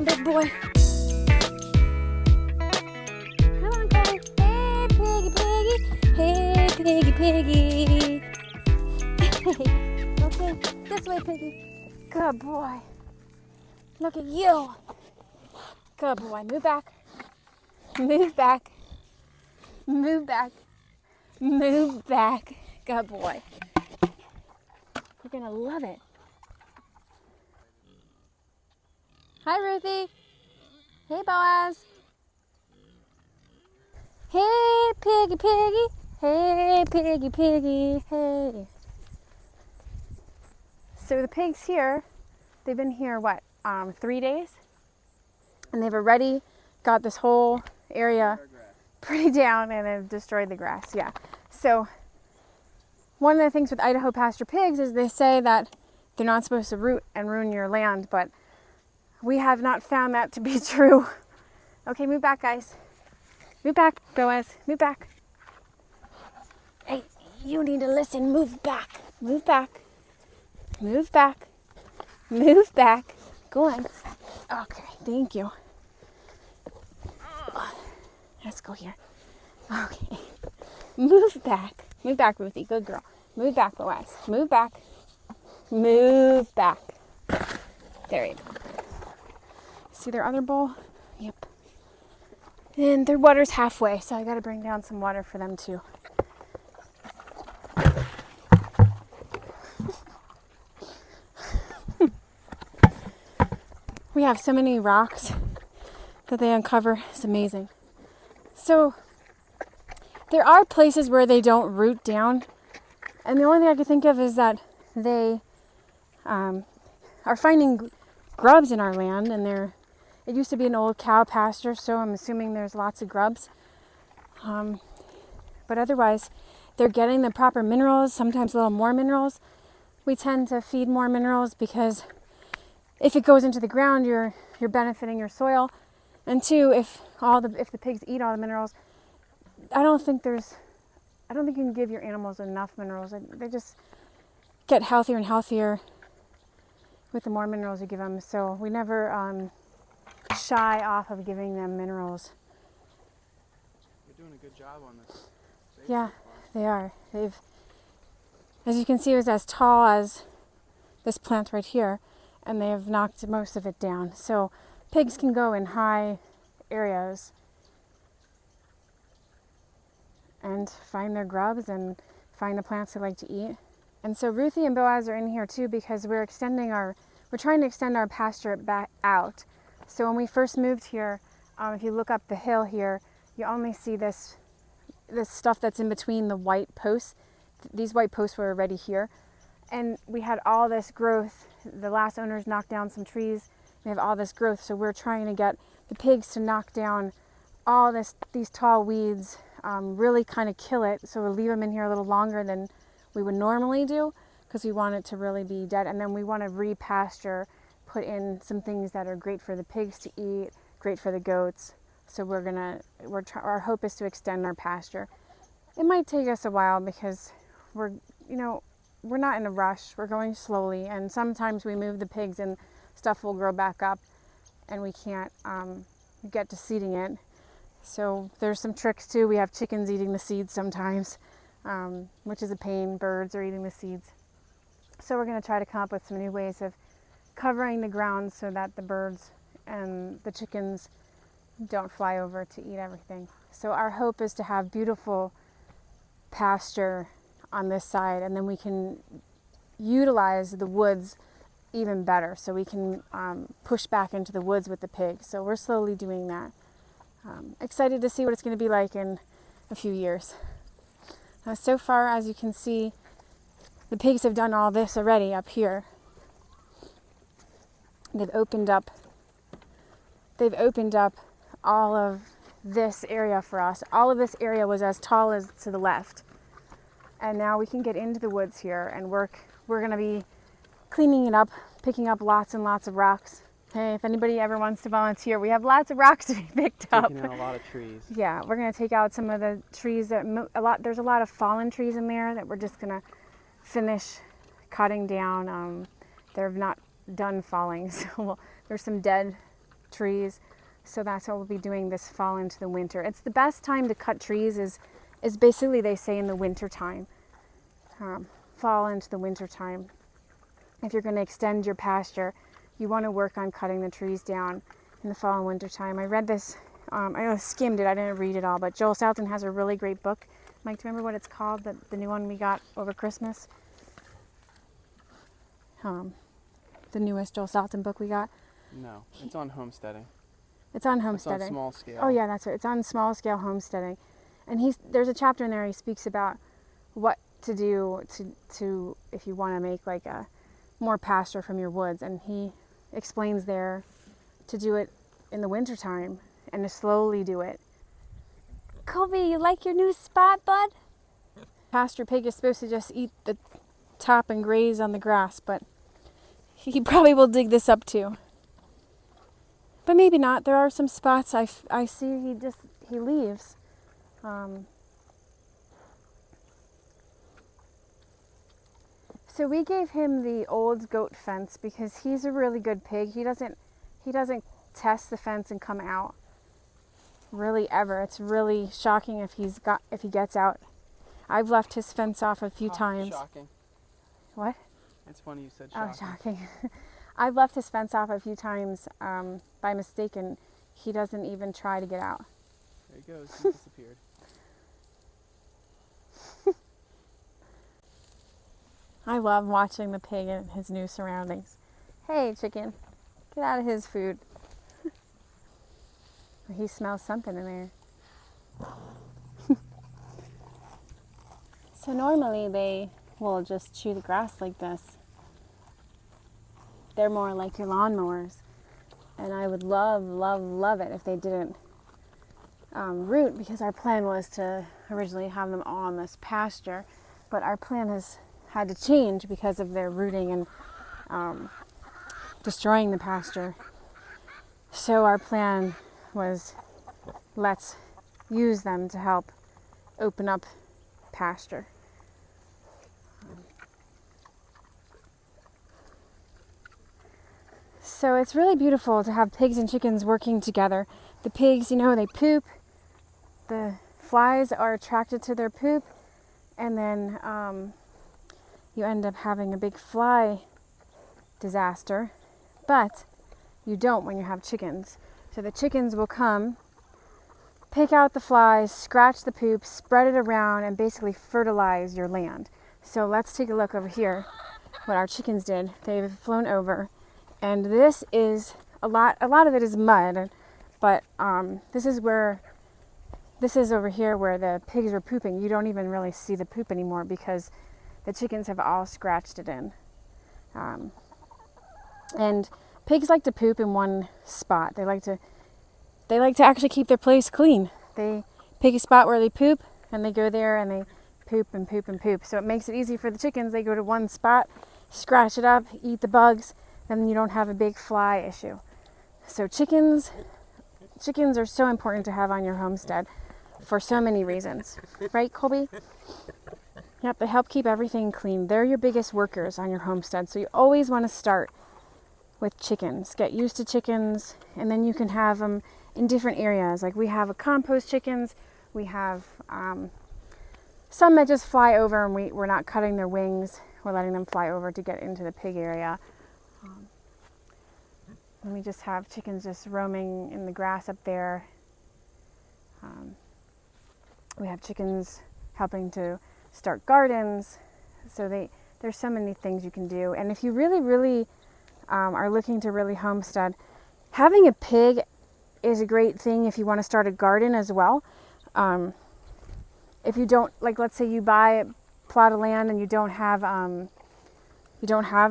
big boy. Come on, Chloe. Hey, piggy, piggy. Hey, piggy, piggy. Okay, this way, piggy. Good boy. Look at you. Good boy. Move back. Move back. Move back. Move back. Good boy. You're going to love it. Hi, Ruthie. Hey, Boaz. Hey, piggy, piggy. Hey, piggy, piggy. Hey. So the pigs here, they've been here, 3 days? And they've already got this whole area pretty down and have destroyed the grass. Yeah. So one of the things with Idaho Pasture Pigs is they say that they're not supposed to root and ruin your land, but we have not found that to be true. Okay, move back, guys. Move back, Boaz. Move back. Hey, you need to listen. Move back. Move back. Move back. Move back. Go on. Okay, thank you. Let's go here. Okay. Move back. Move back, Ruthie. Good girl. Move back, Boaz. Move back. Move back. There you go. See their other bowl? Yep. And their water's halfway, so I got to bring down some water for them too. We have so many rocks that they uncover. It's amazing. So there are places where they don't root down, and the only thing I could think of is that they are finding grubs in our land, and it used to be an old cow pasture, so I'm assuming there's lots of grubs. But otherwise, they're getting the proper minerals, sometimes a little more minerals. We tend to feed more minerals because if it goes into the ground, you're benefiting your soil. And two, if the pigs eat all the minerals, I don't think you can give your animals enough minerals. They just get healthier and healthier with the more minerals you give them. So we never shy off of giving them minerals. You're doing a good job on this. Yeah, they are. As you can see, it was as tall as this plant right here, and they have knocked most of it down. So pigs can go in high areas and find their grubs and find the plants they like to eat. And so Ruthie and Boaz are in here too because we're trying to extend our pasture back out. So when we first moved here, if you look up the hill here, you only see this stuff that's in between the white posts. These white posts were already here. And we had all this growth. The last owners knocked down some trees. We have all this growth. So we're trying to get the pigs to knock down all these tall weeds, really kind of kill it. So we'll leave them in here a little longer than we would normally do because we want it to really be dead. And then we want to repasture, put in some things that are great for the pigs to eat, great for the goats. So our hope is to extend our pasture. It might take us a while because we're not in a rush. We're going slowly, and sometimes we move the pigs and stuff will grow back up and we can't get to seeding it. So there's some tricks too. We have chickens eating the seeds sometimes, which is a pain. Birds are eating the seeds. So we're going to try to come up with some new ways of covering the ground so that the birds and the chickens don't fly over to eat everything. So our hope is to have beautiful pasture on this side, and then we can utilize the woods even better. So we can push back into the woods with the pigs. So we're slowly doing that. Excited to see what it's going to be like in a few years. So far, as you can see, the pigs have done all this already up here. They've opened up all of this area for us. All of this area was as tall as to the left. And now we can get into the woods here and work. We're going to be cleaning it up, picking up lots and lots of rocks. Hey, if anybody ever wants to volunteer, we have lots of rocks to be picked up. Taking out a lot of trees. Yeah, we're going to take out some of the trees there's a lot of fallen trees in there that we're just going to finish cutting down. They're not done falling, so there's some dead trees. So that's what we'll be doing this fall into the winter. It's the best time to cut trees is basically, they say, in the winter time. Fall into the winter time. If you're going to extend your pasture, you want to work on cutting the trees down in the fall and winter time. I read this, I skimmed it, I didn't read it all, but Joel Salatin has a really great book. Mike, do you remember what it's called, the new one we got over Christmas? The newest Joel Salatin book we got. No, it's on homesteading. It's on It's homesteading. on small scale. Oh yeah, that's right. It's on small scale homesteading, and there's a chapter in there he speaks about what to do to if you want to make like a more pasture from your woods, and he explains there to do it in the wintertime and to slowly do it. Colby, you like your new spot, bud? Pasture pig is supposed to just eat the top and graze on the grass, but he probably will dig this up too. But maybe not. There are some spots I see he leaves. So we gave him the old goat fence because he's a really good pig. He doesn't test the fence and come out really ever. It's really shocking if he gets out. I've left his fence off a few times. Shocking. What? It's funny you said shocking. Oh, shocking. I've left his fence off a few times by mistake, and he doesn't even try to get out. There he goes. He disappeared. I love watching the pig in his new surroundings. Hey, chicken, get out of his food. He smells something in there. So normally they will just chew the grass like this. They're more like your lawnmowers. And I would love, love, love it if they didn't root, because our plan was to originally have them all on this pasture. But our plan has had to change because of their rooting and destroying the pasture. So our plan was, let's use them to help open up pasture. So it's really beautiful to have pigs and chickens working together. The pigs, they poop. The flies are attracted to their poop, and then you end up having a big fly disaster. But you don't when you have chickens. So the chickens will come, pick out the flies, scratch the poop, spread it around, and basically fertilize your land. So let's take a look over here, what our chickens did. They've flown over, and this is a lot of it is mud, but this is over here where the pigs were pooping. You don't even really see the poop anymore because the chickens have all scratched it in. And pigs like to poop in one spot. They like to actually keep their place clean. They pick a spot where they poop, and they go there and they poop and poop and poop. So it makes it easy for the chickens. They go to one spot, scratch it up, eat the bugs, then you don't have a big fly issue. So chickens are so important to have on your homestead for so many reasons. Right, Colby? Yep, they help keep everything clean. They're your biggest workers on your homestead. So you always want to start with chickens. Get used to chickens, and then you can have them in different areas. Like we have compost chickens. We have some that just fly over, and we're not cutting their wings. We're letting them fly over to get into the pig area. And we just have chickens just roaming in the grass up there. We have chickens helping to start gardens. So there's so many things you can do. And if you really, really are looking to really homestead, having a pig is a great thing if you want to start a garden as well. If you don't, like, let's say you buy a plot of land and you don't have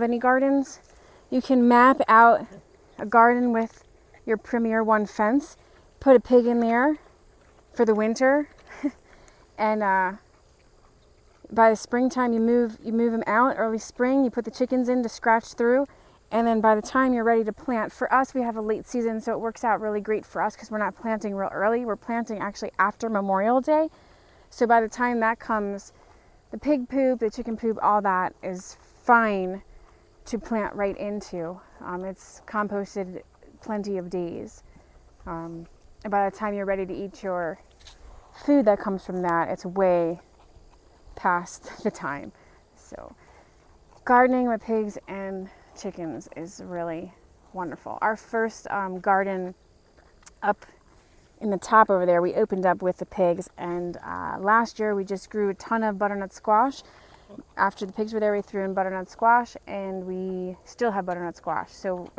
any gardens, you can map out a garden with your Premier One fence, put a pig in there for the winter, and by the springtime you move them out. Early spring you put the chickens in to scratch through, and then by the time you're ready to plant, for us we have a late season, so it works out really great for us because we're not planting real early. We're planting actually after Memorial Day. So by the time that comes, the pig poop, the chicken poop, all that is fine to plant right into. It's composted plenty of days. And by the time you're ready to eat your food that comes from that, it's way past the time. So gardening with pigs and chickens is really wonderful. Our first garden up in the top over there, we opened up with the pigs, and last year we just grew a ton of butternut squash. After the pigs were there, we threw in butternut squash, and we still have butternut squash. So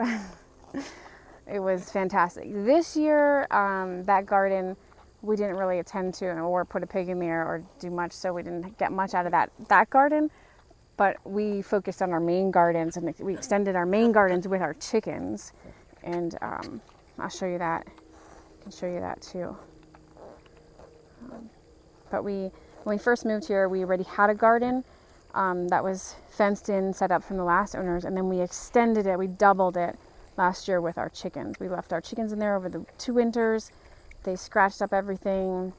it was fantastic. This year, that garden, we didn't really attend to or put a pig in there or do much, so we didn't get much out of that garden. But we focused on our main gardens, and we extended our main gardens with our chickens. And I'll show you that. I can show you that too. But when we first moved here, we already had a garden that was fenced in, set up from the last owners, and then we extended it, we doubled it last year with our chickens. We left our chickens in there over the 2 winters. They scratched up everything.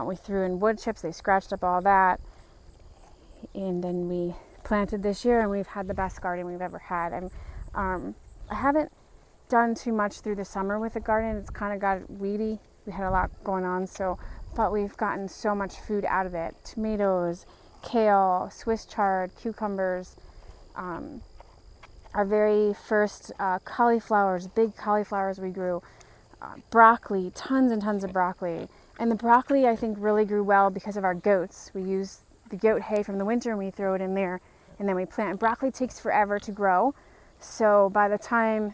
We threw in wood chips, they scratched up all that. And then we planted this year, and we've had the best garden we've ever had. And I haven't done too much through the summer with the garden. It's kind of got weedy. We had a lot going on, but we've gotten so much food out of it. Tomatoes, kale, Swiss chard, cucumbers, our very first cauliflowers, big cauliflowers we grew, broccoli, tons and tons of broccoli. And the broccoli, I think, really grew well because of our goats. We use the goat hay from the winter and we throw it in there, and then we plant. And broccoli takes forever to grow, so by the time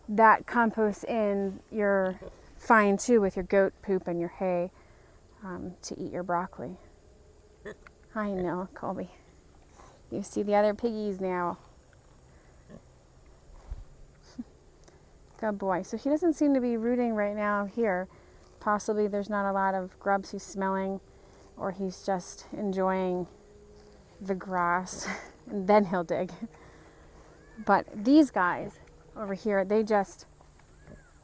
that composts in, you're fine too with your goat poop and your hay to eat your broccoli. I know, Colby. You see the other piggies now. Good boy. So he doesn't seem to be rooting right now here. Possibly there's not a lot of grubs he's smelling, or he's just enjoying the grass, and then he'll dig. But these guys over here, they just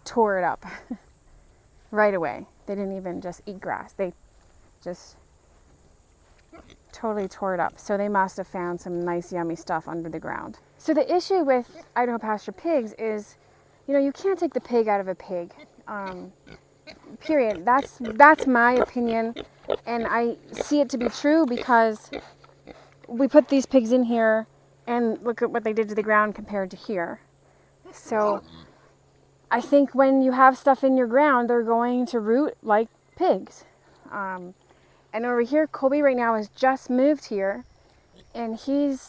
tore it up right away. They didn't even just eat grass. They just totally tore it up. So they must have found some nice yummy stuff under the ground. So the issue with Idaho Pasture Pigs is, you can't take the pig out of a pig. Period. That's my opinion, and I see it to be true because we put these pigs in here and look at what they did to the ground compared to here. So I think when you have stuff in your ground, they're going to root like pigs. And over here, Colby right now has just moved here, and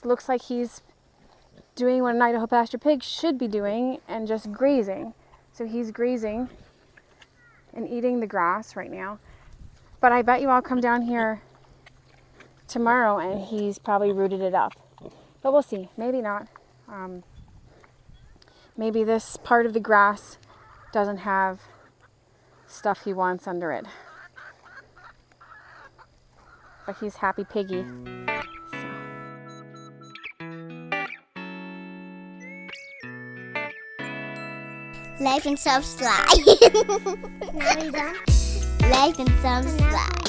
looks like he's doing what an Idaho Pasture Pig should be doing, and just grazing. So he's grazing and eating the grass right now. But I bet you I'll come down here tomorrow and he's probably rooted it up. But we'll see. Maybe not. Maybe this part of the grass doesn't have stuff he wants under it. But he's happy piggy. Like and subscribe. Like and subscribe.